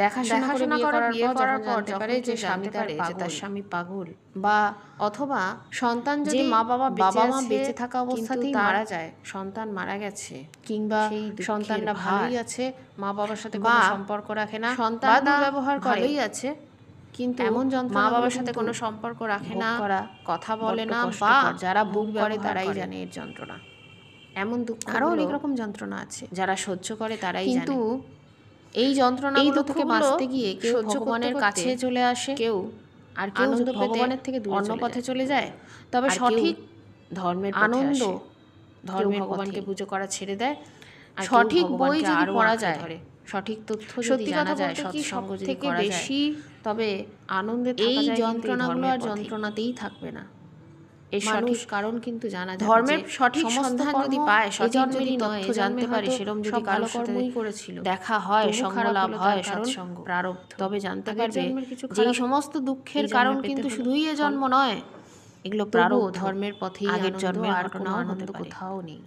দেখাশোনা করে বিয়ে করার পর জানতে পারে যে স্বামী তার স্বামী পাগল, বা অথবা সন্তান যদি মা মা বেঁচে থাকা অবস্থাতেই মারা যায়, সন্তান মারা গেছে, কিংবা সন্তানরা ভালোই আছে, মা বাবার সাথে কোনো সম্পর্ক রাখে না, সন্তান দুর্ব্যবহার ভালোই আছে, কিন্তু এমন মা বাবার সাথে কোনো সম্পর্ক রাখে না, কথা বলে না, বা যারা ভোগ করে তারাই জানে এর যন্ত্রণা। এমন দুঃখ আরও অনেক রকম যন্ত্রণা আছে, যারা সহ্য করে তারাই জানে। কিন্তু এই যন্ত্রণাগুলো থেকে বাঁচতে গিয়ে কেউ ভগবানের কাছে চলে আসে, কেউ আর কেউ ভগবানের থেকে অন্য পথে চলে যায়, তবে সঠিক ধর্মের আনন্দ ধর্মের ভগবানকে পুজো করা ছেড়ে দেয়। সঠিক বই যদি পড়া যায়, সঠিক তথ্য যদি জানা যায়, সৎসঙ্গ যদি করা যায়, তবে আনন্দে এই যন্ত্রণাগুলো আর যন্ত্রণাতেই থাকবে না। এই সঠিক কারণ কিন্তু জানা যায়, ধর্মের সঠিক সন্ধান যদি পায়, সঠিক যদি তথ্য জানতে পারে, সেরকম যদি কালো কর্মই করেছিল দেখা হয়, সঙ্গ লাভ হয়, সৎসঙ্গ প্রারব্ধ, তবে জানতে পারবে যে এই সমস্ত দুঃখের কারণ কিন্তু শুধুই এ জন্ম নয়, এগুলো প্রারব্ধ, ধর্মের পথেই আগের জন্মের ঘটনাও হতে পারে, কোথাও নেই।